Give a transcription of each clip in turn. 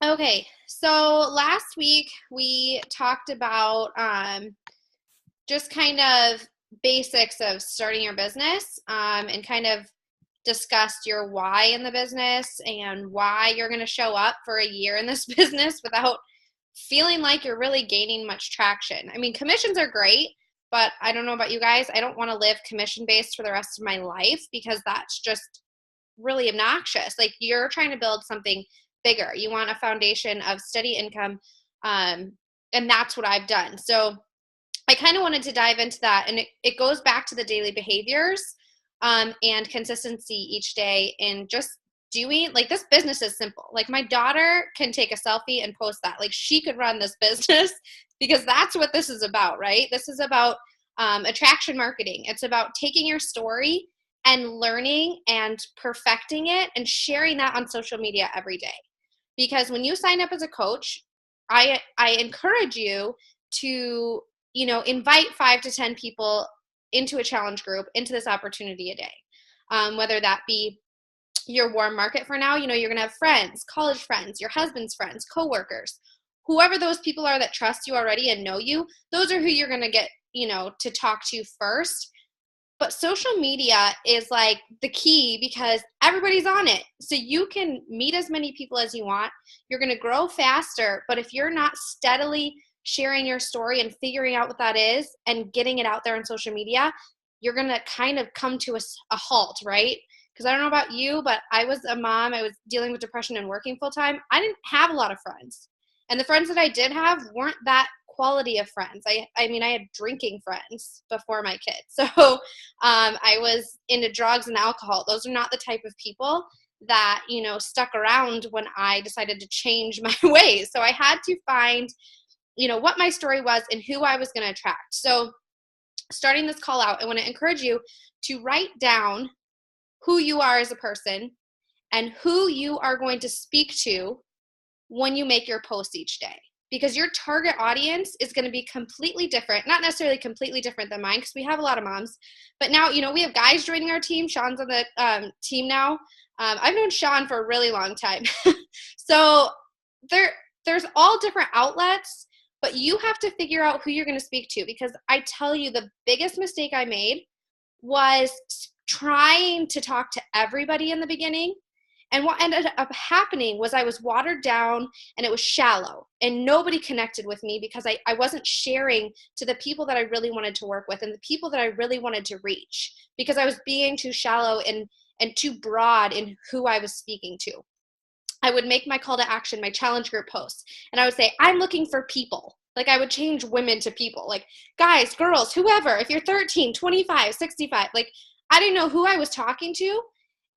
Okay, so last week we talked about just kind of basics of starting your business and kind of discussed your why in the business and why you're going to show up for a year in this business without feeling like you're really gaining much traction. I mean, commissions are great, but I don't know about you guys. I don't want to live commission based for the rest of my life because that's just really obnoxious. Like you're trying to build something bigger. You want a foundation of steady income. And that's what I've done. So I kind of wanted to dive into that. And it goes back to the daily behaviors and consistency each day and just doing like this business is simple. Like my daughter can take a selfie and post that. Like she could run this business because that's what this is about, right? This is about attraction marketing. It's about taking your story and learning and perfecting it and sharing that on social media every day. Because when you sign up as a coach, I encourage you to, invite 5 to 10 people into a challenge group, into this opportunity a day. Whether that be your warm market for now, you're going to have friends, college friends, your husband's friends, coworkers, whoever those people are that trust you already and know you, those are who you're going to get, to talk to first. But social media is like the key because everybody's on it. So you can meet as many people as you want. You're going to grow faster. But if you're not steadily sharing your story and figuring out what that is and getting it out there on social media, you're going to kind of come to a halt, right? Because I don't know about you, but I was a mom. I was dealing with depression and working full time. I didn't have a lot of friends. And the friends that I did have weren't that quality of friends. I mean, I had drinking friends before my kids. So I was into drugs and alcohol. Those are not the type of people that, stuck around when I decided to change my ways. So I had to find, what my story was and who I was going to attract. So starting this call out, I want to encourage you to write down who you are as a person and who you are going to speak to when you make your post each day. Because your target audience is going to be completely different, not necessarily completely different than mine, because we have a lot of moms. But now, we have guys joining our team. Sean's on the team now. I've known Sean for a really long time. So there's all different outlets, but you have to figure out who you're going to speak to. Because I tell you, the biggest mistake I made was trying to talk to everybody in the beginning. And what ended up happening was I was watered down and it was shallow and nobody connected with me because I wasn't sharing to the people that I really wanted to work with and the people that I really wanted to reach because I was being too shallow and too broad in who I was speaking to. I would make my call to action, my challenge group posts, and I would say, I'm looking for people. Like I would change women to people, like guys, girls, whoever, if you're 13, 25, 65, like I didn't know who I was talking to.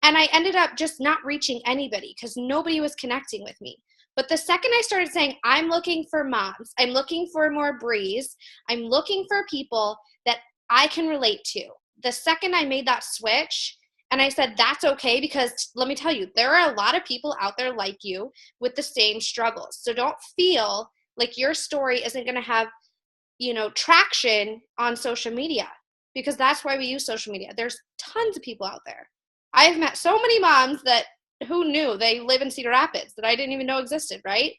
And I ended up just not reaching anybody because nobody was connecting with me. But the second I started saying, I'm looking for moms, I'm looking for more breeze, I'm looking for people that I can relate to. The second I made that switch and I said, that's okay, because let me tell you, there are a lot of people out there like you with the same struggles. So don't feel like your story isn't going to have, traction on social media, because that's why we use social media. There's tons of people out there. I've met so many moms that who knew they live in Cedar Rapids that I didn't even know existed, right?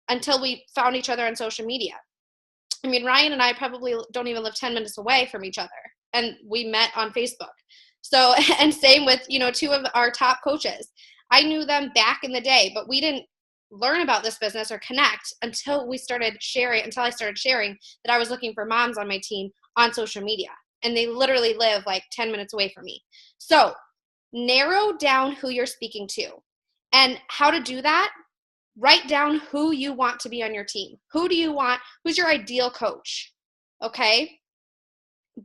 Until we found each other on social media. I mean, Ryan and I probably don't even live 10 minutes away from each other, and we met on Facebook. So, and same with, two of our top coaches. I knew them back in the day, but we didn't learn about this business or connect until I started sharing that I was looking for moms on my team on social media. And they literally live like 10 minutes away from me. So narrow down who you're speaking to. And how to do that, write down who you want to be on your team. Who do you want? Who's your ideal coach? Okay?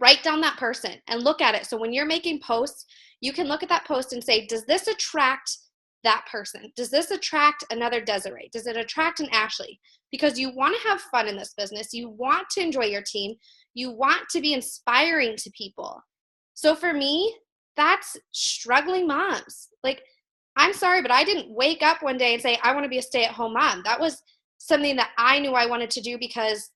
Write down that person and look at it. So when you're making posts, you can look at that post and say, does this attract that person? Does this attract another Desiree? Does it attract an Ashley? Because you want to have fun in this business. You want to enjoy your team. You want to be inspiring to people. So for me, that's struggling moms. Like, I'm sorry, but I didn't wake up one day and say, I want to be a stay-at-home mom. That was something that I knew I wanted to do because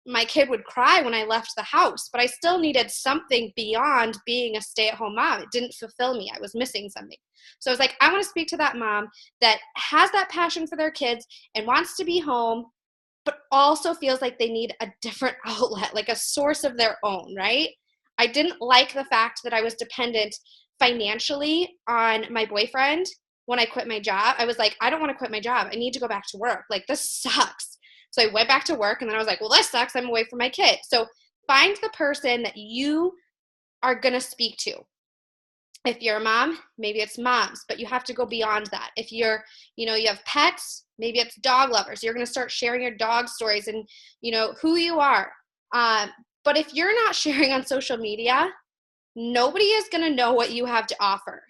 my kid would cry when I left the house, but I still needed something beyond being a stay-at-home mom. It didn't fulfill me. I was missing something. So I was like, I want to speak to that mom that has that passion for their kids and wants to be home, but also feels like they need a different outlet, like a source of their own, right? I didn't like the fact that I was dependent financially on my boyfriend when I quit my job. I was like, I don't want to quit my job. I need to go back to work. Like, this sucks. So I went back to work, and then I was like, well, this sucks. I'm away from my kid. So find the person that you are going to speak to. If you're a mom, maybe it's moms, but you have to go beyond that. If you're, you have pets, maybe it's dog lovers. You're going to start sharing your dog stories and, who you are. But if you're not sharing on social media, nobody is going to know what you have to offer.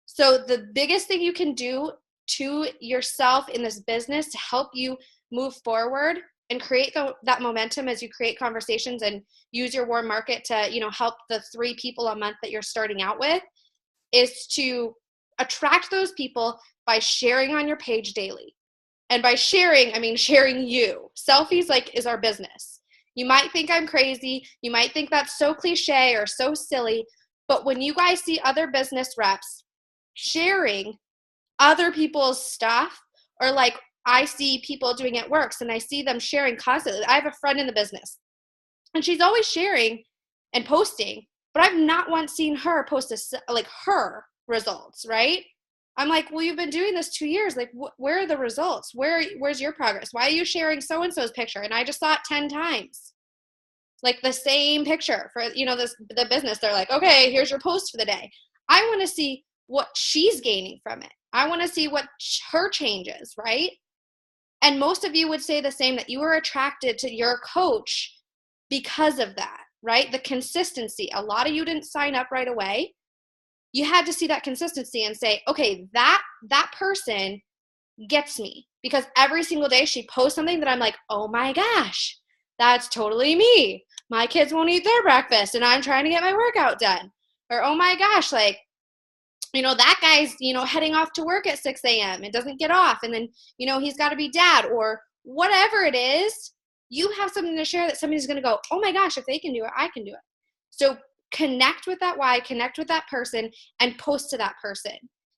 So the biggest thing you can do to yourself in this business to help you move forward and create that momentum as you create conversations and use your warm market to, help the 3 people a month that you're starting out with, is to attract those people by sharing on your page daily. And by sharing, I mean sharing you. Selfies is our business. You might think I'm crazy. You might think that's so cliche or so silly. But when you guys see other business reps sharing other people's stuff, or I see people doing it works and I see them sharing constantly. I have a friend in the business and she's always sharing and posting, but I've not once seen her post her results, right? I'm like, well, you've been doing this 2 years. Where are the results? Where's your progress? Why are you sharing so-and-so's picture? And I just saw it 10 times. The same picture for, the business. They're like, okay, here's your post for the day. I want to see what she's gaining from it. I want to see what her changes, right? And most of you would say the same, that you were attracted to your coach because of that, right? The consistency. A lot of you didn't sign up right away. You had to see that consistency and say, okay, that person gets me, because every single day she posts something that I'm like, oh my gosh, that's totally me. My kids won't eat their breakfast and I'm trying to get my workout done. Or, oh my gosh, that guy's, heading off to work at 6 a.m. and doesn't get off. And then, he's got to be dad, or whatever it is. You have something to share that somebody's going to go, oh my gosh, if they can do it, I can do it. So connect with that why, connect with that person, and post to that person.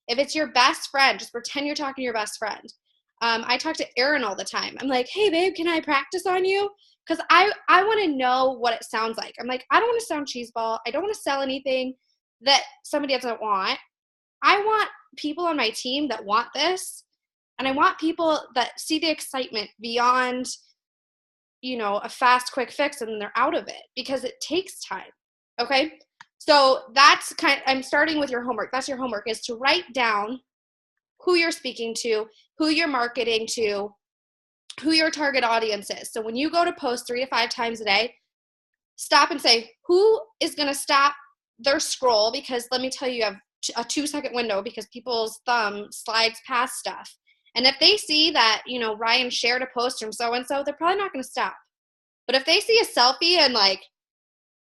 If it's your best friend, just pretend you're talking to your best friend. I talk to Erin all the time. I'm like, hey, babe, can I practice on you? Because I want to know what it sounds like. I'm like, I don't want to sound cheeseball. I don't want to sell anything that somebody doesn't want. I want people on my team that want this, and I want people that see the excitement beyond, a fast, quick fix, and then they're out of it, because it takes time. Okay? So that's I'm starting with your homework. That's your homework, is to write down who you're speaking to, who you're marketing to, who your target audience is. So when you go to post 3 to 5 times a day, stop and say, who is going to stop their scroll? Because let me tell you, you have a 2-second window, because people's thumb slides past stuff. And if they see that, Ryan shared a post from so-and-so, they're probably not going to stop. But if they see a selfie and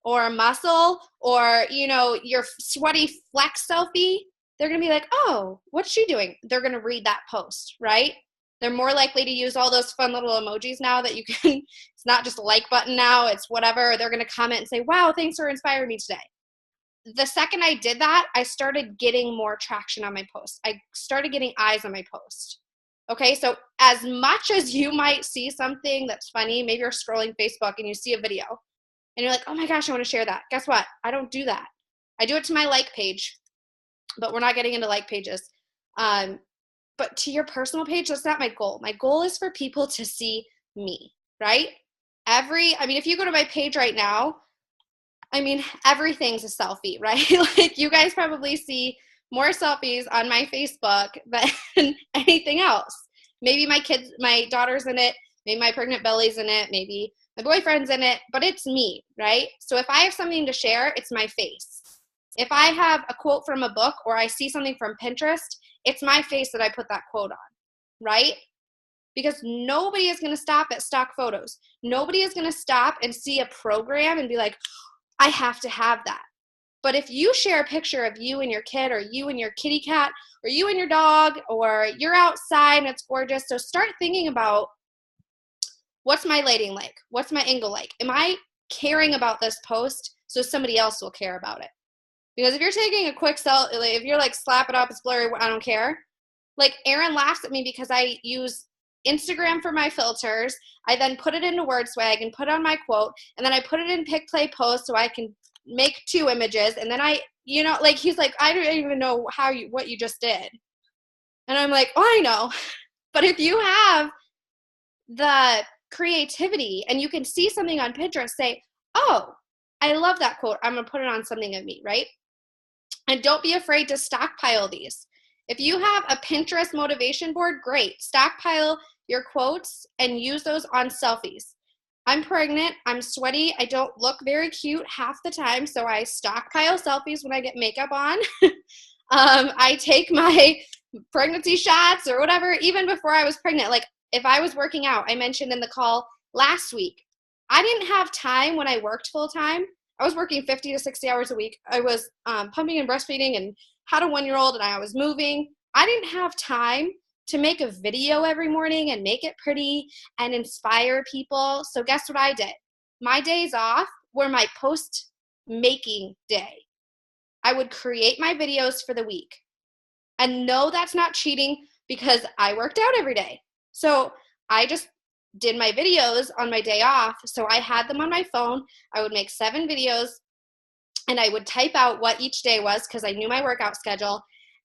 or a muscle, or, your sweaty flex selfie, they're going to be like, oh, what's she doing? They're going to read that post, right? They're more likely to use all those fun little emojis now that you can, it's not just a like button now, it's whatever. They're going to comment and say, wow, thanks for inspiring me today. The second I did that, I started getting more traction on my post. I started getting eyes on my post. Okay, so as much as you might see something that's funny, maybe you're scrolling Facebook and you see a video and you're like, oh my gosh, I want to share that. Guess what? I don't do that. I do it to my like page, but we're not getting into like pages. But to your personal page, that's not my goal. My goal is for people to see me, right? If you go to my page right now, everything's a selfie, right? You guys probably see more selfies on my Facebook than anything else. Maybe my daughter's in it, maybe my pregnant belly's in it, maybe my boyfriend's in it, but it's me, right? So if I have something to share, it's my face. If I have a quote from a book, or I see something from Pinterest, it's my face that I put that quote on, right? Because nobody is going to stop at stock photos. Nobody is going to stop and see a program and be like, I have to have that. But if you share a picture of you and your kid, or you and your kitty cat, or you and your dog, or you're outside and it's gorgeous, so start thinking about What's my lighting like? What's my angle like? Am I caring about this post so somebody else will care about it? Because if you're taking a quick selfie, if you're like, slap it up, it's blurry, I don't care. Like, Aaron laughs at me because I use Instagram for my filters. I then put it into WordSwag and put on my quote, and then I put it in Pick, Play, Post so I can make 2 images, and then like, he's like, I don't even know what you just did. And I'm like, oh, I know. But if you have the creativity and you can see something on Pinterest, say, oh, I love that quote, I'm going to put it on something of me, right? And don't be afraid to stockpile these. If you have a Pinterest motivation board, great. Stockpile your quotes and use those on selfies. I'm pregnant, I'm sweaty, I don't look very cute half the time, so I stockpile selfies when I get makeup on. I take my pregnancy shots or whatever, even before I was pregnant. Like, if I was working out, I mentioned in the call last week, I didn't have time when I worked full time. I was working 50 to 60 hours a week. I was pumping and breastfeeding and had a 1-year-old, and I was moving. I didn't have time to make a video every morning and make it pretty and inspire people. So guess what I did? My days off were my post making day. I would create my videos for the week. And no, that's not cheating because I worked out every day. So I just did my videos on my day off. So I had them on my phone. I would make 7 videos and I would type out what each day was because I knew my workout schedule.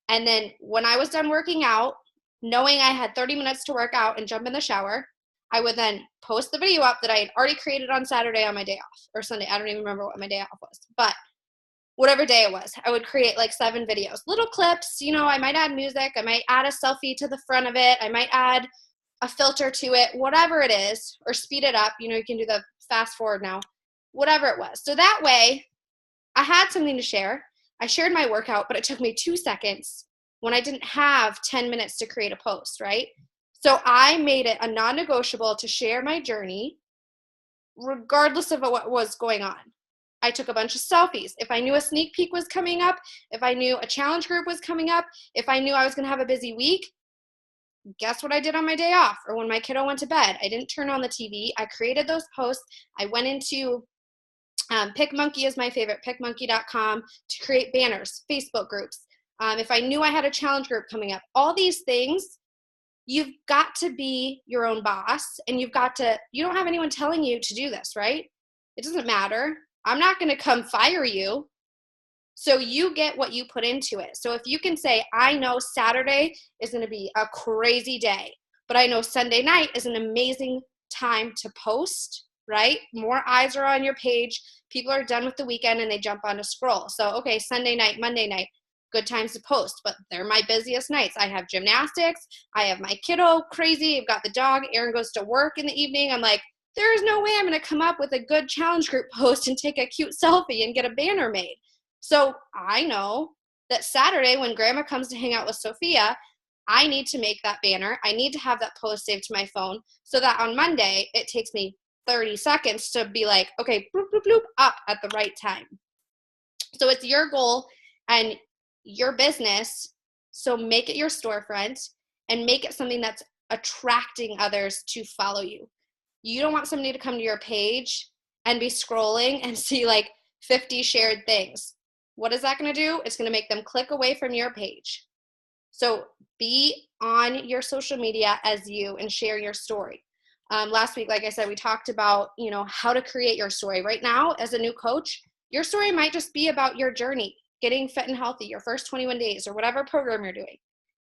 And then when I was done working out, knowing I had 30 minutes to work out and jump in the shower, I would then post the video up that I had already created on Saturday on my day off, or Sunday. I don't even remember what my day off was, but whatever day it was, I would create like 7 videos, little clips. I might add music. I might add a selfie to the front of it. I might add a filter to it, whatever it is, or speed it up. You can do the fast forward now, whatever it was. So that way I had something to share. I shared my workout, but it took me 2 seconds when I didn't have 10 minutes to create a post, right? So I made it a non-negotiable to share my journey regardless of what was going on. I took a bunch of selfies. If I knew a sneak peek was coming up, if I knew a challenge group was coming up, if I knew I was going to have a busy week, guess what I did on my day off or when my kiddo went to bed? I didn't turn on the TV. I created those posts. I went into PickMonkey is my favorite, pickmonkey.com, to create banners, Facebook groups. If I knew I had a challenge group coming up, all these things, you've got to be your own boss, and you don't have anyone telling you to do this, right? It doesn't matter. I'm not going to come fire you. So you get what you put into it. So if you can say, I know Saturday is going to be a crazy day, but I know Sunday night is an amazing time to post, right? More eyes are on your page. People are done with the weekend and they jump on to scroll. So, okay, Sunday night, Monday night, good times to post, but they're my busiest nights. I have gymnastics. I have my kiddo crazy. I've got the dog. Aaron goes to work in the evening. I'm like, there is no way I'm going to come up with a good challenge group post and take a cute selfie and get a banner made. So I know that Saturday when grandma comes to hang out with Sophia, I need to make that banner. I need to have that post saved to my phone so that on Monday it takes me 30 seconds to be like, okay, bloop, bloop, bloop, up at the right time. So it's your goal and your business. So make it your storefront and make it something that's attracting others to follow you. You don't want somebody to come to your page and be scrolling and see like 50 shared things. What is that going to do? It's going to make them click away from your page. So be on your social media as you and share your story. Last week, like I said, we talked about, how to create your story. Right now, as a new coach, your story might just be about your journey, getting fit and healthy, your first 21 days, or whatever program you're doing.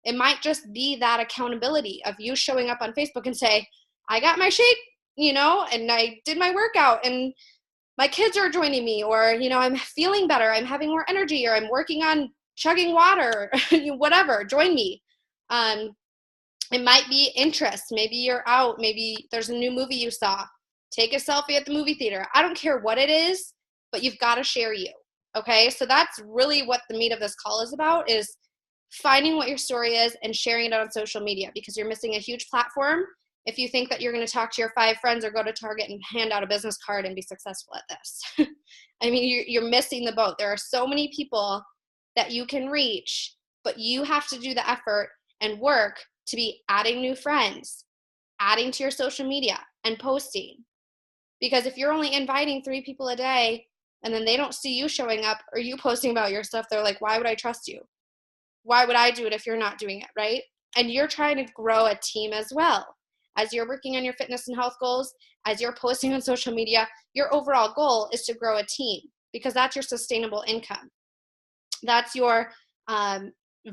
It might just be that accountability of you showing up on Facebook and say, I got my shape, and I did my workout, and my kids are joining me, or, I'm feeling better, I'm having more energy, or I'm working on chugging water, whatever, join me. It might be interest. Maybe you're out. Maybe there's a new movie you saw. Take a selfie at the movie theater. I don't care what it is, but you've got to share you. Okay? So that's really what the meat of this call is about, is finding what your story is and sharing it on social media, because you're missing a huge platform if you think that you're going to talk to your 5 friends or go to Target and hand out a business card and be successful at this. I mean, you're missing the boat. There are so many people that you can reach, but you have to do the effort and work to be adding new friends, adding to your social media and posting. Because if you're only inviting 3 people a day and then they don't see you showing up or you posting about your stuff, they're like, why would I trust you? Why would I do it if you're not doing it, right? And you're trying to grow a team as well. As you're working on your fitness and health goals, as you're posting on social media, your overall goal is to grow a team because that's your sustainable income. That's your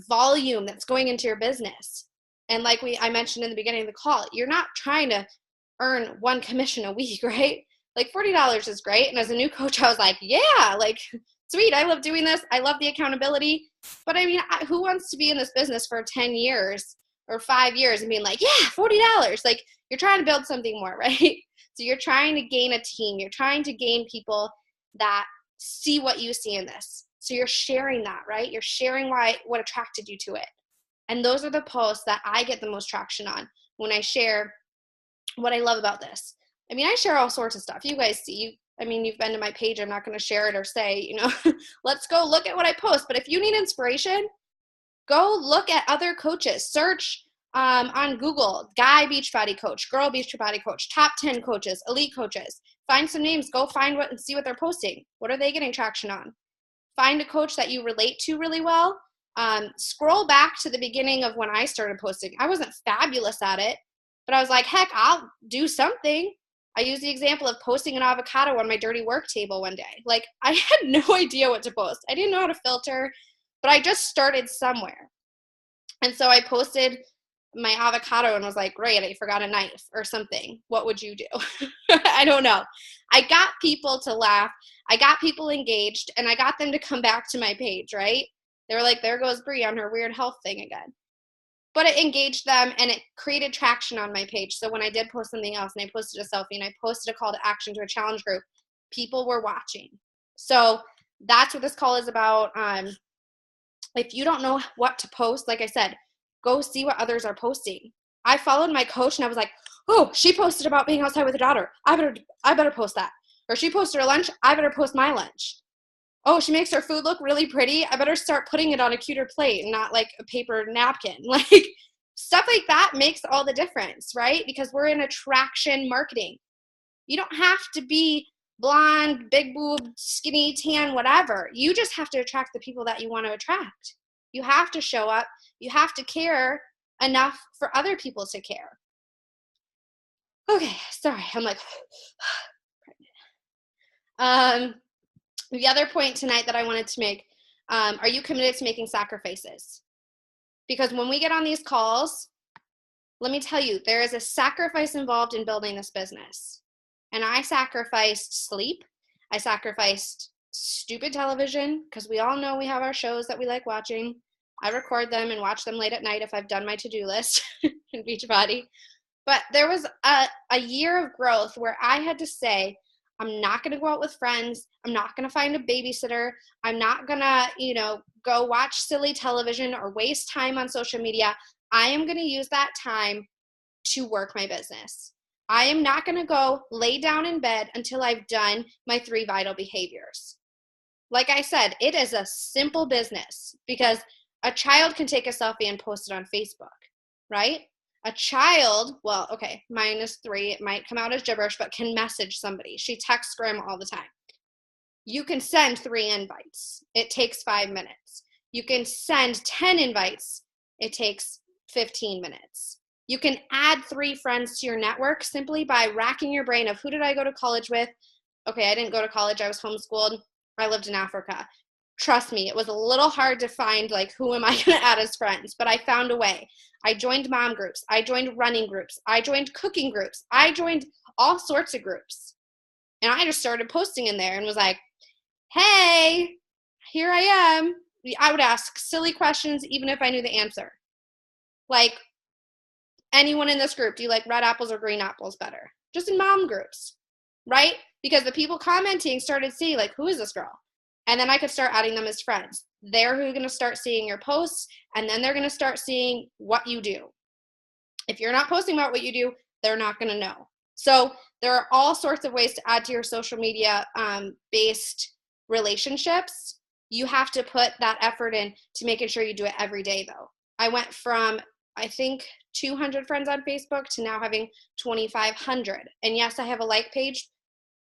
volume that's going into your business. And like I mentioned in the beginning of the call, you're not trying to earn 1 commission a week, right? Like $40 is great. And as a new coach, I was like, yeah, like sweet. I love doing this. I love the accountability. But I mean, who wants to be in this business for 10 years or 5 years and being like, yeah, $40? Like you're trying to build something more, right? So you're trying to gain a team. You're trying to gain people that see what you see in this. So you're sharing that, right? You're sharing what attracted you to it. And those are the posts that I get the most traction on when I share what I love about this. I mean, I share all sorts of stuff. You guys see, you've been to my page. I'm not going to share it or say, let's go look at what I post. But if you need inspiration, go look at other coaches. Search on Google, guy Beachbody coach, girl Beachbody coach, top 10 coaches, elite coaches. Find some names. Go find and see what they're posting. What are they getting traction on? Find a coach that you relate to really well. Scroll back to the beginning of when I started posting. I wasn't fabulous at it, but I was like, heck, I'll do something. I used the example of posting an avocado on my dirty work table one day. Like I had no idea what to post. I didn't know how to filter, but I just started somewhere. And so I posted my avocado and was like, great, I forgot a knife or something. What would you do? I don't know. I got people to laugh. I got people engaged and I got them to come back to my page, right? They were like, there goes Brie on her weird health thing again. But it engaged them and it created traction on my page. So when I did post something else and I posted a selfie and I posted a call to action to a challenge group, people were watching. So that's what this call is about. If you don't know what to post, like I said, go see what others are posting. I followed my coach and I was like, oh, she posted about being outside with her daughter. I better post that. Or she posted her lunch. I better post my lunch. Oh, she makes her food look really pretty. I better start putting it on a cuter plate and not like a paper napkin. Like stuff like that makes all the difference, right? Because we're in attraction marketing. You don't have to be blonde, big boob, skinny, tan, whatever. You just have to attract the people that you want to attract. You have to show up. You have to care enough for other people to care. Okay, sorry. I'm like, the other point tonight that I wanted to make, are you committed to making sacrifices? Because when we get on these calls, let me tell you, there is a sacrifice involved in building this business. And I sacrificed sleep. I sacrificed stupid television because we all know we have our shows that we like watching. I record them and watch them late at night if I've done my to-do list in Beachbody. But there was a year of growth where I had to say, I'm not going to go out with friends. I'm not going to find a babysitter. I'm not going to, go watch silly television or waste time on social media. I am going to use that time to work my business. I am not going to go lay down in bed until I've done my 3 vital behaviors. Like I said, it is a simple business because a child can take a selfie and post it on Facebook, right? A child, well, okay, mine is 3. It might come out as gibberish, but can message somebody. She texts grandma all the time. You can send 3 invites. It takes 5 minutes. You can send 10 invites. It takes 15 minutes. You can add 3 friends to your network simply by racking your brain of who did I go to college with? Okay, I didn't go to college. I was homeschooled. I lived in Africa. Trust me, it was a little hard to find like who am I going to add as friends, but I found a way. I joined mom groups. I joined running groups. I joined cooking groups. I joined all sorts of groups. And I just started posting in there and was like, hey, here I am. I would ask silly questions even if I knew the answer. Like, anyone in this group, do you like red apples or green apples better? Just in mom groups, right? Because the people commenting started seeing like, who is this girl? And then I could start adding them as friends. They're who are going to start seeing your posts, and then they're going to start seeing what you do. If you're not posting about what you do, they're not going to know. So there are all sorts of ways to add to your social media based relationships. You have to put that effort in to making sure you do it every day, though. I went from I think 200 friends on Facebook to now having 2,500. And yes, I have a like page.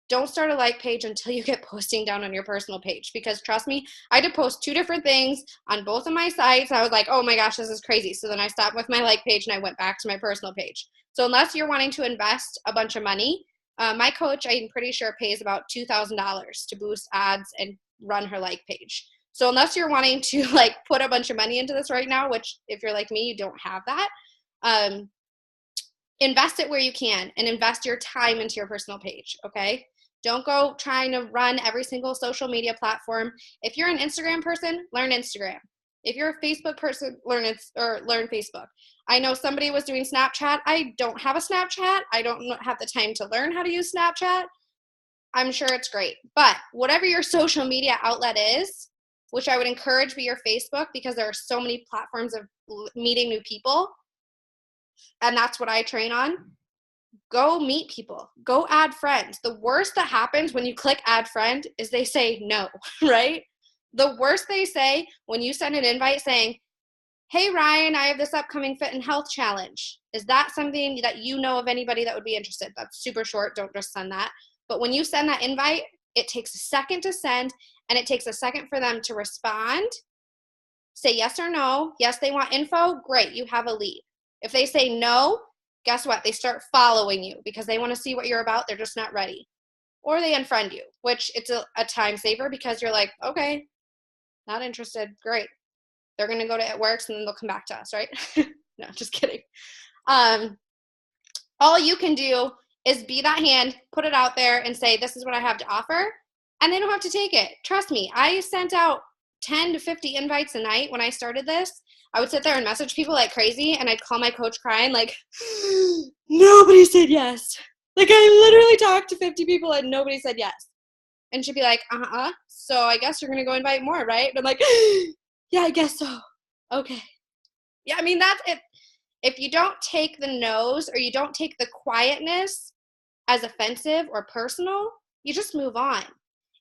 Don't start a like page until you get posting down on your personal page, because trust me, I had to post 2 different things on both of my sites. I was like, oh my gosh, this is crazy. So then I stopped with my like page and I went back to my personal page. So unless you're wanting to invest a bunch of money, my coach, I'm pretty sure, pays about $2,000 to boost ads and run her like page. So unless you're wanting to like put a bunch of money into this right now, which if you're like me, you don't have that, invest it where you can and invest your time into your personal page, okay? Don't go trying to run every single social media platform. If you're an Instagram person, learn Instagram. If you're a Facebook person, learn Facebook. I know somebody was doing Snapchat. I don't have a Snapchat. I don't have the time to learn how to use Snapchat. I'm sure it's great. But whatever your social media outlet is, which I would encourage be your Facebook, because there are so many platforms of meeting new people, and that's what I train on. Go meet people. Go add friends. The worst that happens when you click add friend is they say no, right? The worst they say when you send an invite saying, hey, Ryan, I have this upcoming fit and health challenge. Is that something that you know of anybody that would be interested? That's super short. Don't just send that. But when you send that invite, it takes a second to send, and it takes a second for them to respond, say yes or no. Yes, they want info. Great, you have a lead. If they say no, guess what? They start following you because they want to see what you're about. They're just not ready. Or they unfriend you, which it's a time saver because you're like, okay, not interested. Great. They're going to go to It Works and then they'll come back to us, right? No, just kidding. All you can do is be that hand, put it out there and say, this is what I have to offer. And they don't have to take it. Trust me, I sent out 10 to 50 invites a night when I started this. I would sit there and message people like crazy, and I'd call my coach crying like, nobody said yes. Like, I literally talked to 50 people and nobody said yes. And she'd be like, so I guess you're going to go invite more, right? And I'm like, yeah, I guess so. Okay. Yeah, I mean, that's it. If you don't take the no's, or you don't take the quietness as offensive or personal, you just move on.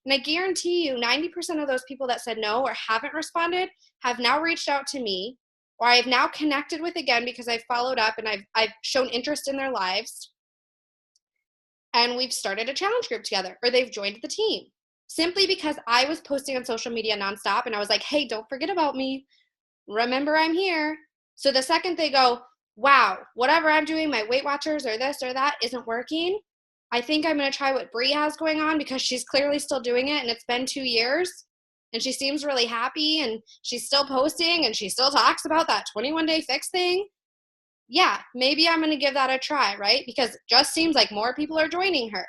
And I guarantee you 90% of those people that said no or haven't responded have now reached out to me, or I have now connected with again because I've followed up and I've shown interest in their lives. And we've started a challenge group together, or they've joined the team simply because I was posting on social media nonstop. And I was like, hey, don't forget about me. Remember, I'm here. So the second they go, wow, whatever I'm doing, my Weight Watchers or this or that isn't working, I think I'm going to try what Bree has going on, because she's clearly still doing it and it's been 2 years and she seems really happy and she's still posting and she still talks about that 21-day fix thing. Yeah, maybe I'm going to give that a try, right? Because it just seems like more people are joining her.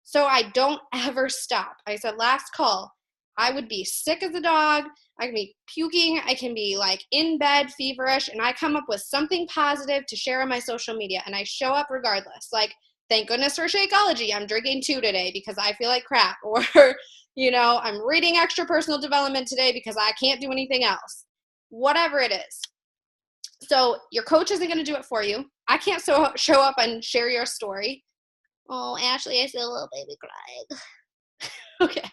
So I don't ever stop. I said last call, I would be sick as a dog. I can be puking. I can be like in bed, feverish, and I come up with something positive to share on my social media, and I show up regardless. Like, thank goodness for Shakeology. I'm drinking 2 today because I feel like crap. Or, I'm reading extra personal development today because I can't do anything else. Whatever it is. So your coach isn't going to do it for you. I can't show up and share your story. Oh, Ashley, I see a little baby crying. Okay.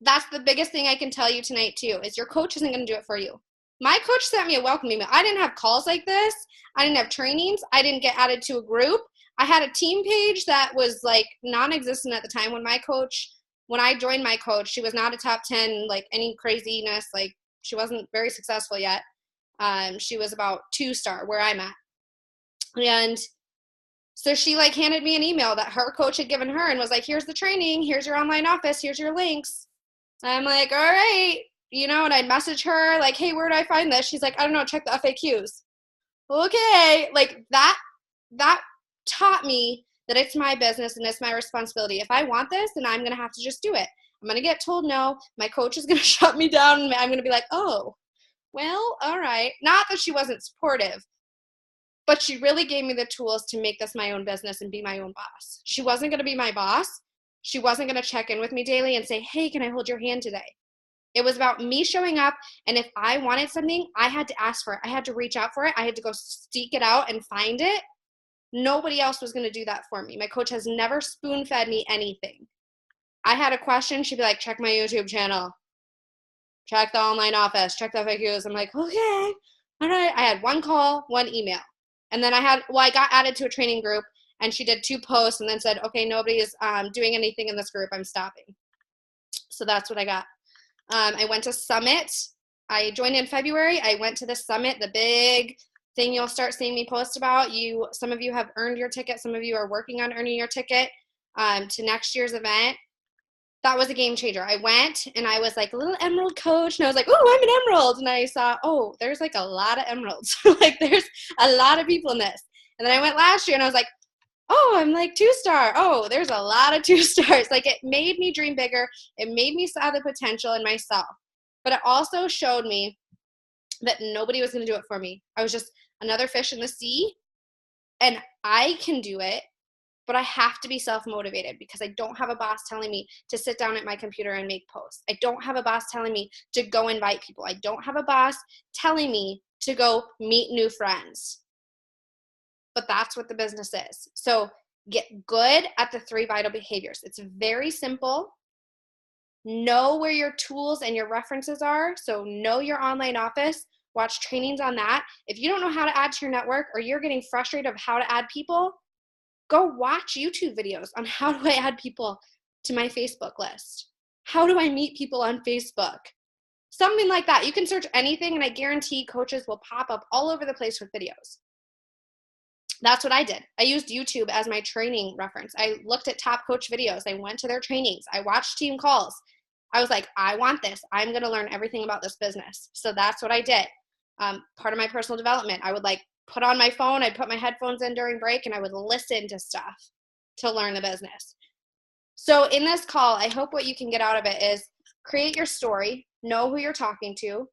That's the biggest thing I can tell you tonight too, is your coach isn't going to do it for you. My coach sent me a welcome email. I didn't have calls like this. I didn't have trainings. I didn't get added to a group. I had a team page that was like non-existent at the time when I joined my coach. She was not a top 10, like any craziness. Like, she wasn't very successful yet. She was about 2-star where I'm at. And so she like handed me an email that her coach had given her and was like, here's the training. Here's your online office. Here's your links. I'm like, all right, and I'd message her like, hey, where do I find this? She's like, I don't know, check the FAQs. Okay, like that taught me that it's my business and it's my responsibility. If I want this, then I'm going to have to just do it. I'm going to get told no. My coach is going to shut me down, and I'm going to be like, oh, well, all right. Not that she wasn't supportive, but she really gave me the tools to make this my own business and be my own boss. She wasn't going to be my boss. She wasn't going to check in with me daily and say, hey, can I hold your hand today? It was about me showing up, and if I wanted something, I had to ask for it. I had to reach out for it. I had to go seek it out and find it. Nobody else was going to do that for me. My coach has never spoon-fed me anything. I had a question, she'd be like, check my YouTube channel. Check the online office. Check the FAQs. I'm like, okay. All right. I had one call, one email. And then I got added to a training group, and she did 2 posts and then said, okay, nobody is doing anything in this group. I'm stopping. So that's what I got. I went to Summit. I joined in February. I went to the Summit, the big thing you'll start seeing me post about. Some of you have earned your ticket. Some of you are working on earning your ticket to next year's event. That was a game changer. I went and I was like a little emerald coach, and I was like, oh, I'm an emerald. And I saw, oh, there's like a lot of emeralds. Like there's a lot of people in this. And then I went last year and I was like, oh, I'm like 2-star. Oh, there's a lot of 2-stars. Like it made me dream bigger. It made me saw the potential in myself. But it also showed me that nobody was going to do it for me. I was just another fish in the sea, and I can do it. But I have to be self-motivated because I don't have a boss telling me to sit down at my computer and make posts. I don't have a boss telling me to go invite people. I don't have a boss telling me to go meet new friends. But that's what the business is. So get good at the 3 vital behaviors. It's very simple. Know where your tools and your references are. So know your online office. Watch trainings on that. If you don't know how to add to your network, or you're getting frustrated of how to add people, go watch YouTube videos on how do I add people to my Facebook list? How do I meet people on Facebook? Something like that. You can search anything, and I guarantee coaches will pop up all over the place with videos. That's what I did. I used YouTube as my training reference. I looked at top coach videos. I went to their trainings. I watched team calls. I was like, I want this. I'm going to learn everything about this business. So that's what I did. Part of my personal development, I would like put on my phone, I'd put my headphones in during break, and I would listen to stuff to learn the business. So in this call, I hope what you can get out of it is create your story, know who you're talking to,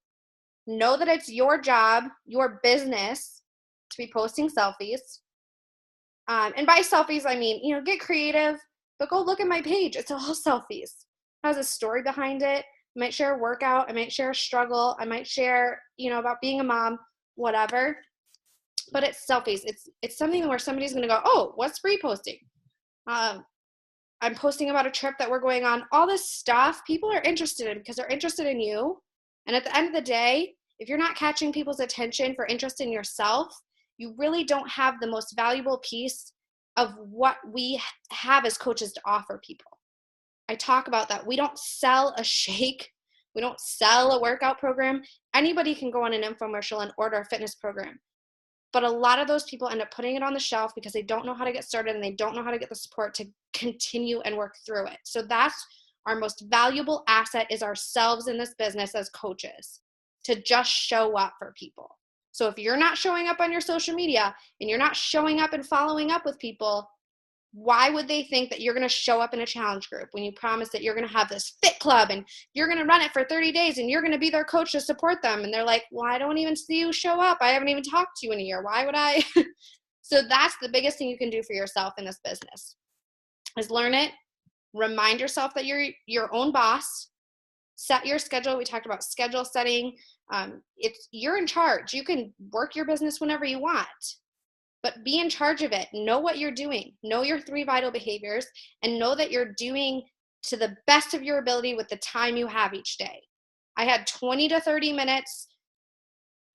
know that it's your job, your business to be posting selfies. And by selfies, I mean, get creative, but go look at my page. It's all selfies. It has a story behind it. I might share a workout. I might share a struggle. I might share, about being a mom, whatever. But it's selfies. It's something where somebody's going to go, oh, what's reposting? I'm posting about a trip that we're going on. All this stuff people are interested in because they're interested in you. And at the end of the day, if you're not catching people's attention for interest in yourself, you really don't have the most valuable piece of what we have as coaches to offer people. I talk about that. We don't sell a shake. We don't sell a workout program. Anybody can go on an infomercial and order a fitness program. But a lot of those people end up putting it on the shelf because they don't know how to get started and they don't know how to get the support to continue and work through it. So that's our most valuable asset, is ourselves in this business as coaches, to just show up for people. So if you're not showing up on your social media and you're not showing up and following up with people, why would they think that you're going to show up in a challenge group when you promise that you're going to have this fit club and you're going to run it for 30 days and you're going to be their coach to support them? And they're like, well, I don't even see you show up. I haven't even talked to you in a year. Why would I? So that's the biggest thing you can do for yourself in this business, is learn it. Remind yourself that you're your own boss. Set your schedule. We talked about schedule setting. You're in charge. You can work your business whenever you want. But be in charge of it. Know what you're doing. Know your 3 vital behaviors, and know that you're doing to the best of your ability with the time you have each day. I had 20 to 30 minutes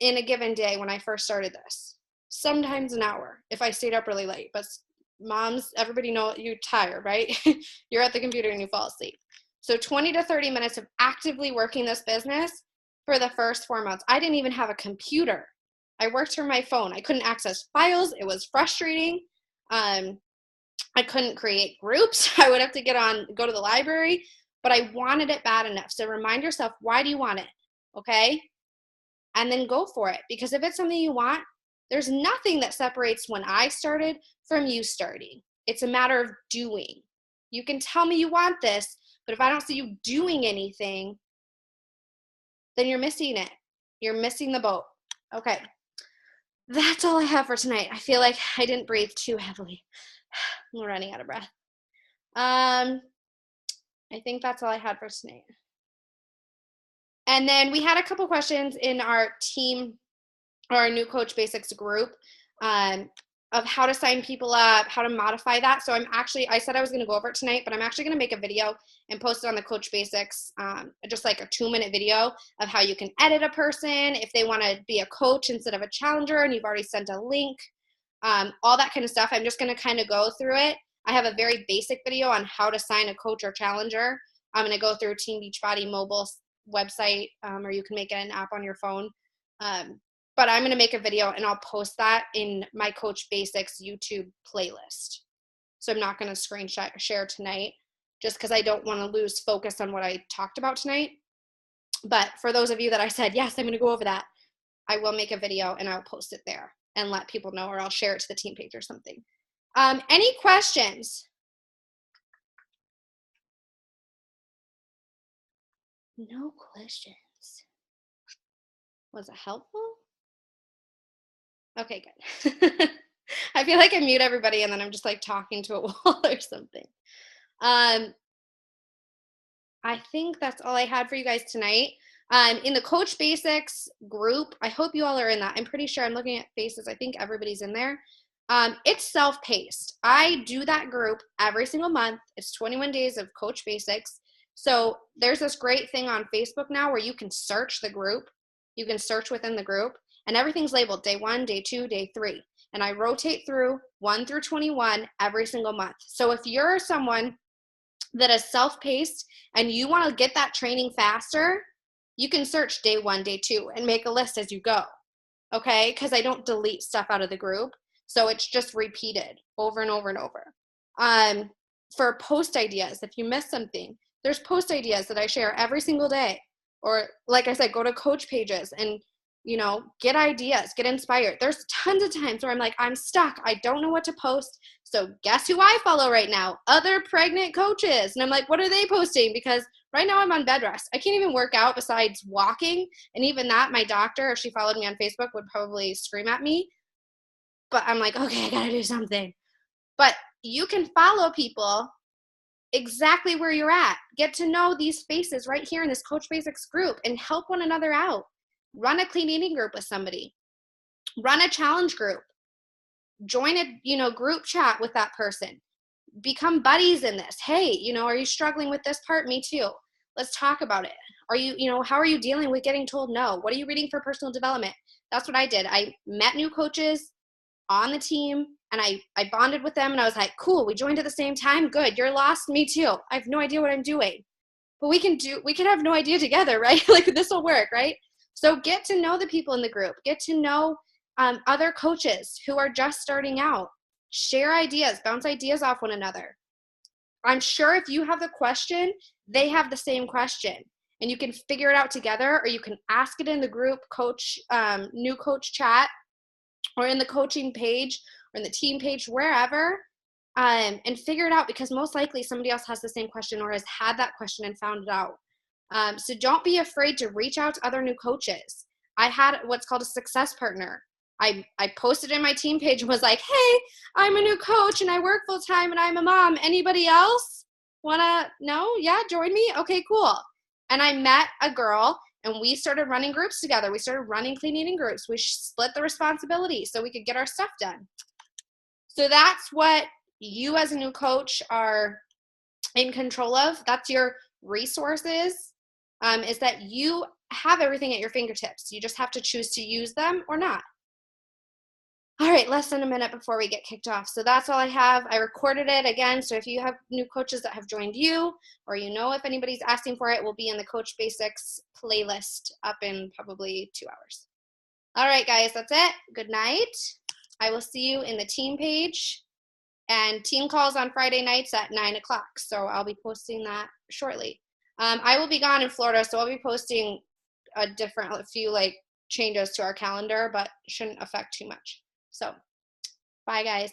in a given day when I first started this. Sometimes an hour if I stayed up really late. But moms, everybody know you're tired, right? You're at the computer and you fall asleep. So 20 to 30 minutes of actively working this business for the first 4 months. I didn't even have a computer. I worked from my phone. I couldn't access files. It was frustrating. I couldn't create groups. I would have to go to the library, but I wanted it bad enough. So remind yourself, why do you want it? Okay? And then go for it. Because if it's something you want, there's nothing that separates when I started from you starting. It's a matter of doing. You can tell me you want this, but if I don't see you doing anything, then you're missing it. You're missing the boat. Okay. That's all I have for tonight. I feel like I didn't breathe too heavily. I'm running out of breath. I think that's all I had for tonight. And then we had a couple questions in our team, or our new Coach Basics group. of how to sign people up, how to modify that. So I said I was going to go over it tonight, but I'm actually going to make a video and post it on the Coach Basics, just like a 2-minute video of how you can edit a person if they want to be a coach instead of a challenger and you've already sent a link, all that kind of stuff. I'm just going to kind of go through it. I have a very basic video on how to sign a coach or challenger. I'm going to go through Team Beachbody mobile website, or you can make it an app on your phone. But I'm going to make a video and I'll post that in my Coach Basics YouTube playlist. So I'm not going to screen share tonight just because I don't want to lose focus on what I talked about tonight. But for those of you that I said, yes, I'm going to go over that, I will make a video and I'll post it there and let people know, or I'll share it to the team page or something. Any questions? No questions. Was it helpful? Okay, good. I feel like I mute everybody and then I'm just like talking to a wall or something. I think that's all I had for you guys tonight. In the Coach Basics group, I hope you all are in that. I'm pretty sure I'm looking at faces. I think everybody's in there. It's self-paced. I do that group every single month. It's 21 days of Coach Basics. So there's this great thing on Facebook now where you can search the group. You can search within the group and everything's labeled day 1, day 2, day 3. And I rotate through 1 through 21 every single month. So if you're someone that is self-paced and you want to get that training faster, you can search day 1, day 2 and make a list as you go. Okay? Because I don't delete stuff out of the group. So it's just repeated over and over and over. For post ideas, if you miss something, there's post ideas that I share every single day. Or like I said, go to coach pages and, get ideas, get inspired. There's tons of times where I'm like, I'm stuck. I don't know what to post. So guess who I follow right now? Other pregnant coaches. And I'm like, what are they posting? Because right now I'm on bed rest. I can't even work out besides walking. And even that, my doctor, if she followed me on Facebook, would probably scream at me. But I'm like, okay, I got to do something. But you can follow people exactly where you're at. Get to know these faces right here in this Coach Basics group and help one another out. Run a clean eating group with somebody. Run a challenge group. Join a group chat with that person. Become buddies in this. Hey, are you struggling with this part? Me too. Let's talk about it. Are you, how are you dealing with getting told no? What are you reading for personal development? That's what I did. I met new coaches on the team and I bonded with them and I was like, cool, we joined at the same time. Good. You're lost. Me too. I have no idea what I'm doing, but we can have no idea together, right? Like this will work, right? So get to know the people in the group, get to know other coaches who are just starting out, share ideas, bounce ideas off one another. I'm sure if you have the question, they have the same question and you can figure it out together, or you can ask it in the group coach, new coach chat, or in the coaching page or in the team page, wherever, and figure it out, because most likely somebody else has the same question or has had that question and found it out. So don't be afraid to reach out to other new coaches. I had what's called a success partner. I posted in my team page and was like, hey, I'm a new coach and I work full time and I'm a mom. Anybody else wanna know? Yeah, join me? Okay, cool. And I met a girl and we started running groups together. We started running clean eating groups. We split the responsibility so we could get our stuff done. So that's what you as a new coach are in control of. That's your resources, is that you have everything at your fingertips. You just have to choose to use them or not. All right, less than a minute before we get kicked off. So that's all I have. I recorded it again. So if you have new coaches that have joined you, or if anybody's asking for it, it will be in the Coach Basics playlist up in probably 2 hours. All right, guys, that's it. Good night. I will see you in the team page, and team calls on Friday nights at 9 o'clock. So I'll be posting that shortly. I will be gone in Florida, so I'll be posting a few changes to our calendar, but shouldn't affect too much. So bye, guys.